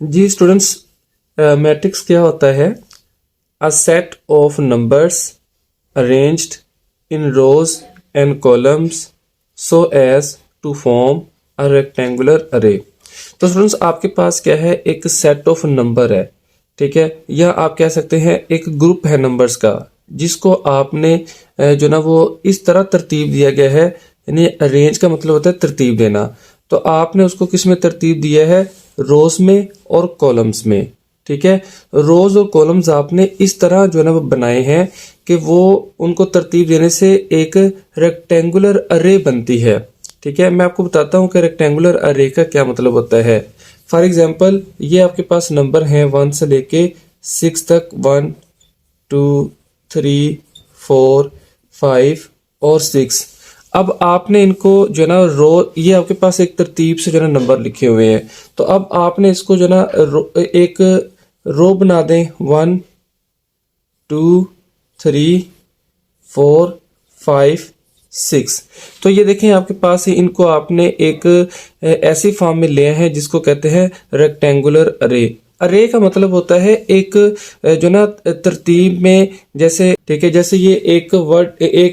जी students, matrix क्या होता है? A set of numbers arranged in rows and columns so as to form a rectangular array. तो students, आपके पास क्या है? एक सेट ऑफ नंबर है, ठीक है, या आप कह सकते हैं एक ग्रुप है नंबर्स का, जिसको आपने जो ना वो इस तरह तरतीब दिया गया है। यानी अरेंज का मतलब होता है तरतीब देना। तो आपने उसको किस में तरतीब दिया है? रोज में और कॉलम्स में, ठीक है। रोज और कॉलम्स आपने इस तरह जो है ना वो बनाए हैं कि वो उनको तरतीब देने से एक रेक्टेंगुलर अरे बनती है, ठीक है। मैं आपको बताता हूँ कि रेक्टेंगुलर अरे का क्या मतलब होता है। फॉर एग्जाम्पल, ये आपके पास नंबर हैं 1 से लेके 6 तक, 1 2 3 4 5 और 6। अब आपने इनको जो है ना ये आपके पास एक तरतीब से जो है ना नंबर लिखे हुए हैं। तो अब आपने इसको जो है ना एक रो बना दें, 1 2 3 4 5 6। तो ये देखें आपके पास ही इनको आपने एक ऐसी फॉर्म में लिया है जिसको कहते हैं रेक्टेंगुलर अरे। अरे का मतलब होता है एक जो ना तरतीब में, जैसे ठीक है, जैसे ये एक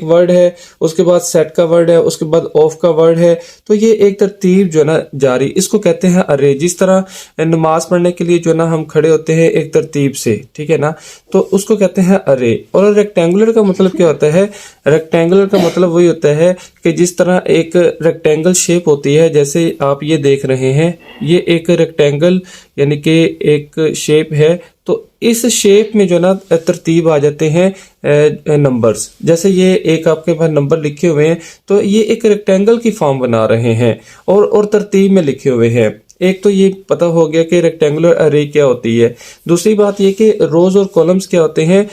वर्ड है, उसके बाद सेट का वर्ड है, उसके बाद ऑफ का वर्ड है। तो ये एक तरतीब जो है ना जारी, इसको कहते हैं अरे। जिस तरह नमाज पढ़ने के लिए जो ना हम खड़े होते हैं एक तरतीब से, ठीक है ना, तो उसको कहते हैं अरे। और रेक्टेंगुलर का मतलब क्या होता है? रेक्टेंगुलर का मतलब वही होता है कि जिस तरह एक रेक्टेंगल शेप होती है, जैसे आप ये देख रहे हैं, ये एक रेक्टेंगल यानी कि एक शेप है। तो इस शेप में जो ना तरतीब आ जाते हैं नंबर्स। जैसे ये एक आपके पास नंबर लिखे हुए हैं, तो ये एक रेक्टेंगल की फॉर्म बना रहे हैं और तरतीब में लिखे हुए हैं। एक तो ये पता हो गया कि रेक्टेंगुलर अरे क्या होती है। दूसरी बात ये कि रोज और कॉलम्स क्या होते हैं।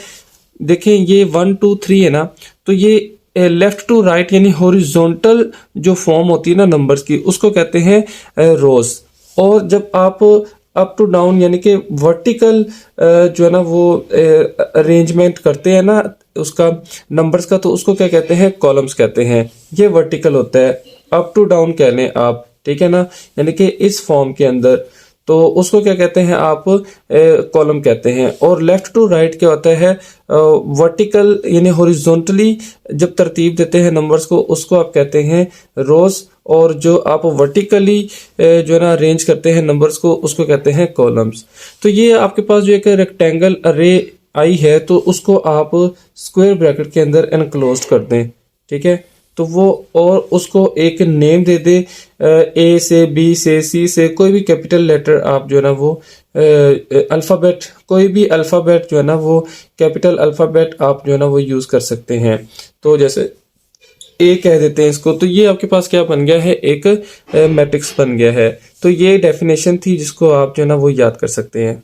देखें, ये 1 2 3 है ना, तो ये लेफ्ट टू राइट यानी हॉरिजॉन्टल जो फॉर्म होती है ना नंबर्स की, उसको कहते हैं रोज। और जब आप अप टू डाउन यानी कि वर्टिकल जो है ना वो अरेंजमेंट करते हैं ना उसका नंबर्स का, तो उसको क्या कहते हैं? कॉलम्स कहते हैं। ये वर्टिकल होता है, अप टू डाउन कह लें आप, ठीक है ना, यानी कि इस फॉर्म के अंदर, तो उसको क्या कहते हैं आप? कॉलम कहते हैं। और लेफ्ट टू राइट क्या होता है? वर्टिकल यानी हॉरिजॉन्टली जब तरतीब देते हैं नंबर्स को, उसको आप कहते हैं रोज। और जो आप वर्टिकली जो है ना अरेंज करते हैं नंबर्स को, उसको कहते हैं कॉलम्स। तो ये आपके पास जो एक रेक्टेंगल अरे आई है, तो उसको आप स्क्वायर ब्रैकेट के अंदर एनक्लोज कर दें, ठीक है। तो वो और उसको एक नेम दे दे, ए से, बी से, सी से, कोई भी कैपिटल लेटर आप जो है ना वो अल्फ़ाबेट, कोई भी अल्फ़ाबेट जो है ना वो कैपिटल अल्फ़ाबेट आप जो है ना वो यूज़ कर सकते हैं। तो जैसे ए कह देते हैं इसको। तो ये आपके पास क्या बन गया है? एक मैट्रिक्स बन गया है। तो ये डेफिनेशन थी जिसको आप जो है ना वो याद कर सकते हैं।